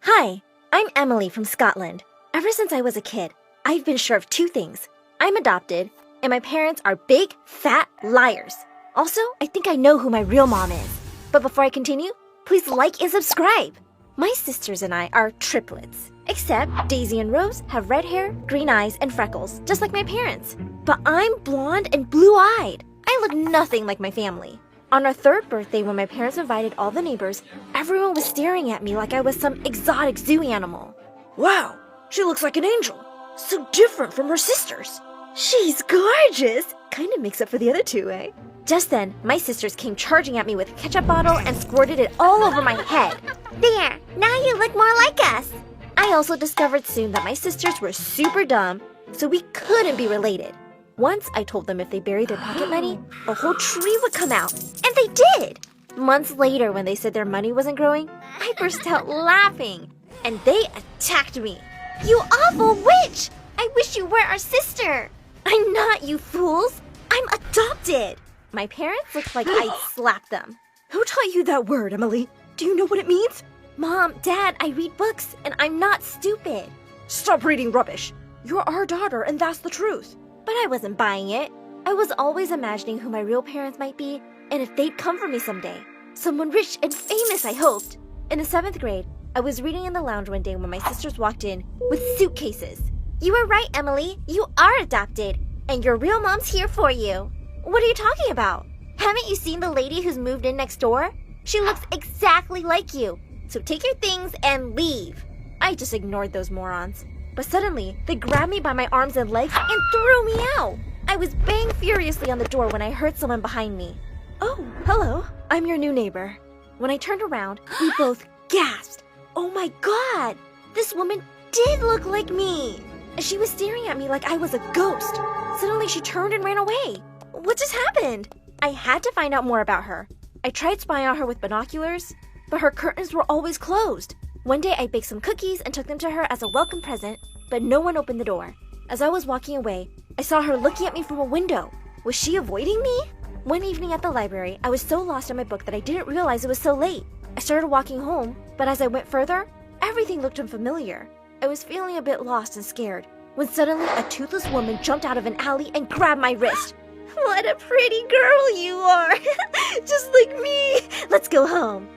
Hi, I'm Emily from Scotland. Ever since I was a kid, I've been sure of two things. I'm adopted, and my parents are big, fat liars. Also, I think I know who my real mom is. But before I continue, please like and subscribe. My sisters and I are triplets, except Daisy and Rose have red hair, green eyes, and freckles, just like my parents. But I'm blonde and blue-eyed. I look nothing like my family. On our third birthday, when my parents invited all the neighbors, everyone was staring at me like I was some exotic zoo animal. Wow, she looks like an angel. So different from her sisters. She's gorgeous! Kinda makes up for the other two, eh? Just then, my sisters came charging at me with a ketchup bottle and squirted it all over my head. There, now you look more like us! I also discovered soon that my sisters were super dumb, so we couldn't be related. Once I told them if they buried their pocket money, a whole tree would come out, and they did! Months later, when they said their money wasn't growing, I burst out laughing, and they attacked me. You awful witch! I wish you were our sister! I'm not, you fools! I'm adopted! My parents looked like I'd slapped them. Who taught you that word, Emily? Do you know what it means? Mom, Dad, I read books, and I'm not stupid. Stop reading rubbish. You're our daughter, and that's the truth. But I wasn't buying it. I was always imagining who my real parents might be, and if they'd come for me someday. Someone rich and famous, I hoped. In the 7th grade, I was reading in the lounge one day when my sisters walked in with suitcases. You were right, Emily. You are adopted, and your real mom's here for you. What are you talking about? Haven't you seen the lady who's moved in next door? She looks exactly like you. So take your things and leave. I just ignored those morons. But suddenly, they grabbed me by my arms and legs and threw me out. I was banging furiously on the door when I heard someone behind me. Oh, hello. I'm your new neighbor. When I turned around, we both gasped. Oh my God! This woman did look like me! She was staring at me like I was a ghost. Suddenly, she turned and ran away. What just happened? I had to find out more about her. I tried spying on her with binoculars, but her curtains were always closed. One day, I baked some cookies and took them to her as a welcome present, but no one opened the door. As I was walking away, I saw her looking at me from a window. Was she avoiding me? One evening at the library, I was so lost in my book that I didn't realize it was so late. I started walking home, but as I went further, everything looked unfamiliar. I was feeling a bit lost and scared, when suddenly a toothless woman jumped out of an alley and grabbed my wrist. What a pretty girl you are! Just like me! Let's go home.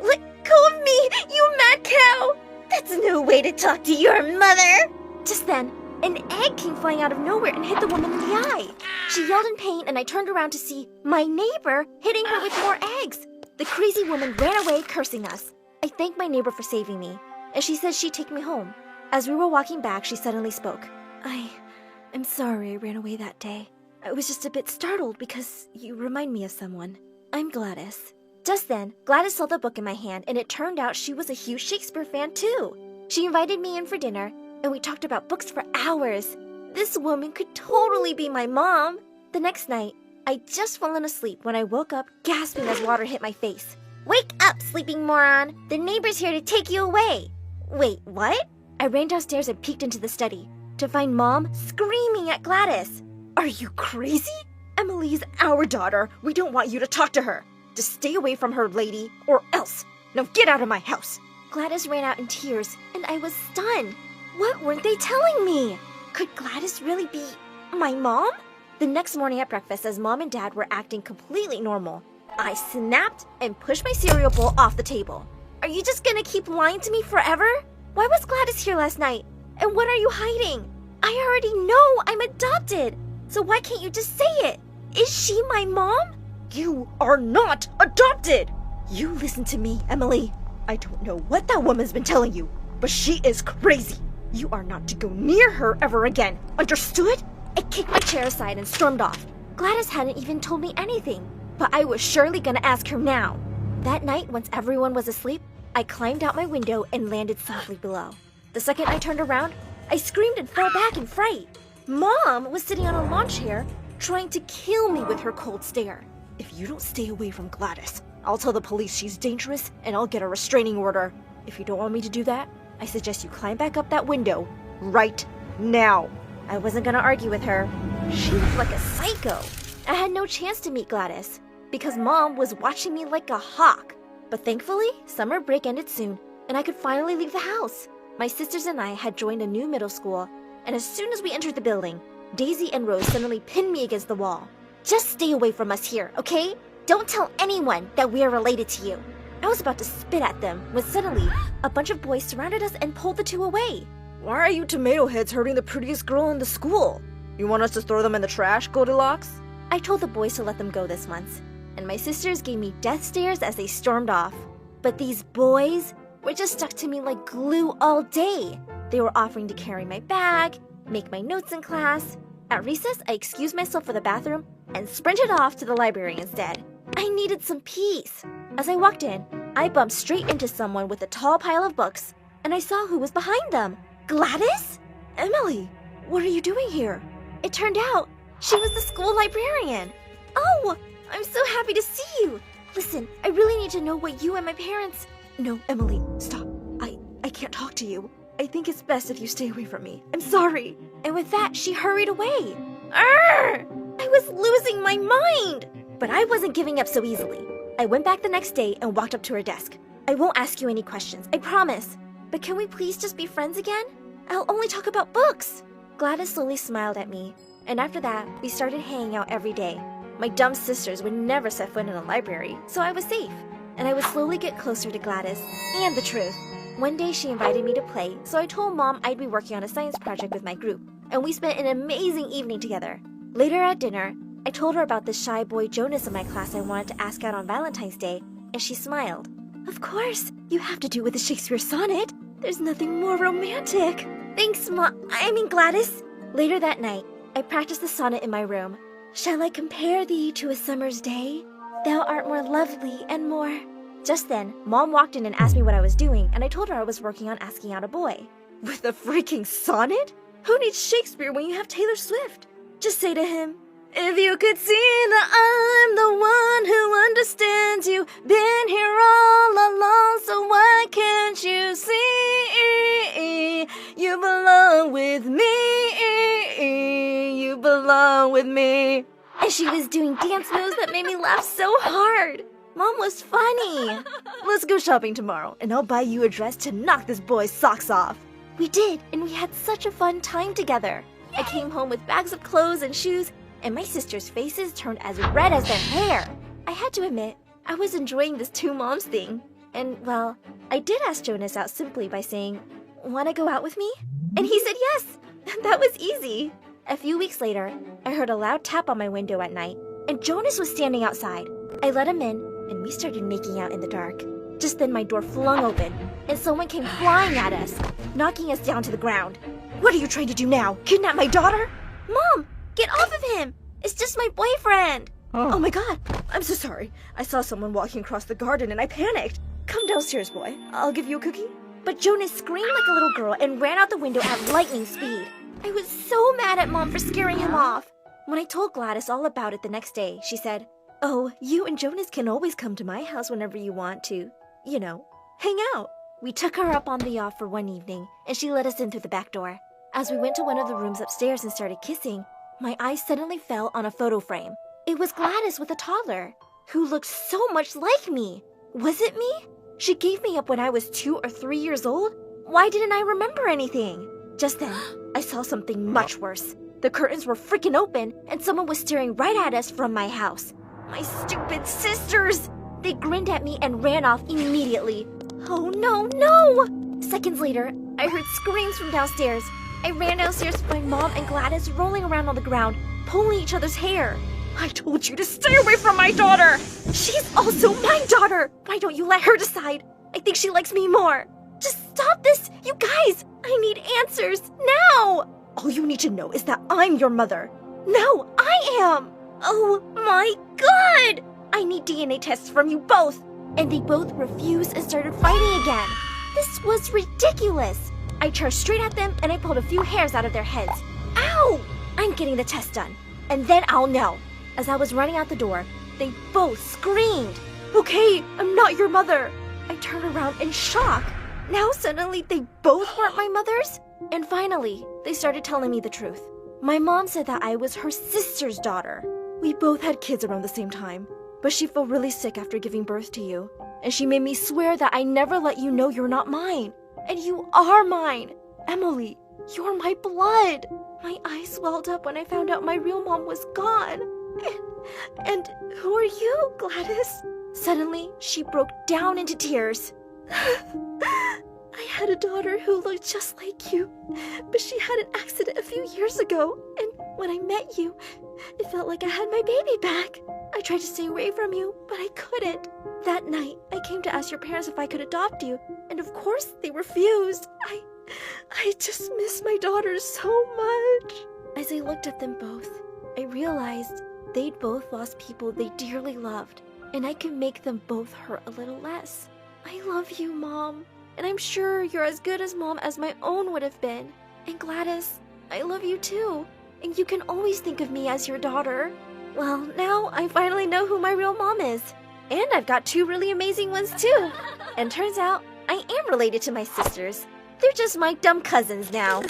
Let go of me, you mad cow! That's no way to talk to your mother! Just then, an egg came flying out of nowhere and hit the woman in the eye. She yelled in pain, and I turned around to see my neighbor hitting her with more eggs. The crazy woman ran away, cursing us. I thanked my neighbor for saving me, and she said she'd take me home. As we were walking back, she suddenly spoke. I'm sorry I ran away that day. I was just a bit startled because you remind me of someone. I'm Gladys. Just then, Gladys saw the book in my hand, and it turned out she was a huge Shakespeare fan too. She invited me in for dinner, and we talked about books for hours. This woman could totally be my mom. The next night, I'd just fallen asleep when I woke up gasping as water hit my face. Wake up, sleeping moron! The neighbor's here to take you away! Wait, what? I ran downstairs and peeked into the study to find Mom screaming at Gladys. Are you crazy? Emily's our daughter. We don't want you to talk to her. Just stay away from her, lady, or else. Now get out of my house. Gladys ran out in tears, and I was stunned. What weren't they telling me? Could Gladys really be my mom? The next morning at breakfast, as Mom and Dad were acting completely normal, I snapped and pushed my cereal bowl off the table. Are you just gonna keep lying to me forever? Why was Gladys here last night? And what are you hiding? I already know I'm adopted, so why can't you just say it? Is she my mom? You are not adopted! You listen to me, Emily. I don't know what that woman's been telling you, but she is crazy. You are not to go near her ever again. Understood? I kicked my chair aside and stormed off. Gladys hadn't even told me anything, but I was surely gonna ask her now. That night, once everyone was asleep, I climbed out my window and landed softly below. The second I turned around, I screamed and fell back in fright. Mom was sitting on a lawn chair, trying to kill me with her cold stare. If you don't stay away from Gladys, I'll tell the police she's dangerous and I'll get a restraining order. If you don't want me to do that, I suggest you climb back up that window right now. I wasn't gonna argue with her. She looked like a psycho. I had no chance to meet Gladys because Mom was watching me like a hawk. But thankfully, summer break ended soon, and I could finally leave the house. My sisters and I had joined a new middle school, and as soon as we entered the building, Daisy and Rose suddenly pinned me against the wall. Just stay away from us here, okay? Don't tell anyone that we are related to you. I was about to spit at them when suddenly a bunch of boys surrounded us and pulled the two away. Why are you tomato heads hurting the prettiest girl in the school? You want us to throw them in the trash, Goldilocks? I told the boys to let them go this once, and my sisters gave me death stares as they stormed off. But these boys were just stuck to me like glue all day. They were offering to carry my bag, make my notes in class. At recess, I excused myself for the bathroom and sprinted off to the library instead. I needed some peace. As I walked in, I bumped straight into someone with a tall pile of books, and I saw who was behind them. Gladys? Emily, what are you doing here? It turned out she was the school librarian. Oh, I'm so happy to see you. Listen, I really need to know what you and my parents... No, Emily, stop. I can't talk to you. I think it's best if you stay away from me. I'm sorry. And with that, she hurried away. Arr! I was losing my mind. But I wasn't giving up so easily. I went back the next day and walked up to her desk. I won't ask you any questions, I promise. But can we please just be friends again? I'll only talk about books. Gladys slowly smiled at me, and after that, we started hanging out every day. My dumb sisters would never set foot in a library, so I was safe. And I would slowly get closer to Gladys and the truth. One day she invited me to play, so I told Mom I'd be working on a science project with my group, and we spent an amazing evening together. Later at dinner, I told her about the shy boy Jonas in my class I wanted to ask out on Valentine's Day, and she smiled. Of course, you have to do with the Shakespeare sonnet. There's nothing more romantic. Thanks, Gladys. Later that night, I practiced the sonnet in my room. Shall I compare thee to a summer's day? Thou art more lovely and more... Just then, Mom walked in and asked me what I was doing, and I told her I was working on asking out a boy. With a freaking sonnet? Who needs Shakespeare when you have Taylor Swift? Just say to him, if you could see that I'm the one who understands you, been here all along, so why can't you see? You belong with me, you belong with me. And she was doing dance moves that made me laugh so hard. Mom was funny. Let's go shopping tomorrow, and I'll buy you a dress to knock this boy's socks off. We did, and we had such a fun time together. I came home with bags of clothes and shoes, and my sisters' faces turned as red as their hair. I had to admit, I was enjoying this two moms thing. And, well, I did ask Jonas out simply by saying, "Want to go out with me?" And he said yes. That was easy. A few weeks later, I heard a loud tap on my window at night, and Jonas was standing outside. I let him in, and we started making out in the dark. Just then my door flung open, and someone came flying at us, knocking us down to the ground. What are you trying to do now? Kidnap my daughter? Mom, get off of him! It's just my boyfriend! Oh my god, I'm so sorry. I saw someone walking across the garden and I panicked. Come downstairs, boy. I'll give you a cookie. But Jonas screamed like a little girl and ran out the window at lightning speed. I was so mad at Mom for scaring him off. When I told Gladys all about it the next day, she said, "Oh, you and Jonas can always come to my house whenever you want to, hang out." We took her up on the yacht for one evening, and she let us in through the back door. As we went to one of the rooms upstairs and started kissing, my eyes suddenly fell on a photo frame. It was Gladys with a toddler, who looked so much like me. Was it me? She gave me up when I was 2 or 3 years old? Why didn't I remember anything? Just then, I saw something much worse. The curtains were freaking open, and someone was staring right at us from my house. My stupid sisters! They grinned at me and ran off immediately. Oh no, no! Seconds later, I heard screams from downstairs. I ran downstairs to find Mom and Gladys rolling around on the ground, pulling each other's hair. I told you to stay away from my daughter! She's also my daughter! Why don't you let her decide? I think she likes me more. Just stop this, you guys! I need answers, now! All you need to know is that I'm your mother. No, I am! Oh my god! I need DNA tests from you both! And they both refused and started fighting again. This was ridiculous. I charged straight at them and I pulled a few hairs out of their heads. Ow! I'm getting the test done, and then I'll know. As I was running out the door, they both screamed. Okay, I'm not your mother. I turned around in shock. Now suddenly they both weren't my mothers? And finally, they started telling me the truth. My mom said that I was her sister's daughter. We both had kids around the same time, but she felt really sick after giving birth to you. And she made me swear that I never let you know you're not mine. And you are mine. Emily, you're my blood. My eyes swelled up when I found out my real mom was gone. And who are you, Gladys? Suddenly, she broke down into tears. I had a daughter who looked just like you, but she had an accident a few years ago, and when I met you, it felt like I had my baby back. I tried to stay away from you, but I couldn't. That night, I came to ask your parents if I could adopt you, and of course they refused. I just miss my daughters so much. As I looked at them both, I realized they'd both lost people they dearly loved, and I could make them both hurt a little less. I love you, Mom, and I'm sure you're as good as Mom as my own would have been. And Gladys, I love you too, and you can always think of me as your daughter. Well, now I finally know who my real mom is. And I've got 2 really amazing ones too. And turns out, I am related to my sisters. They're just my dumb cousins now.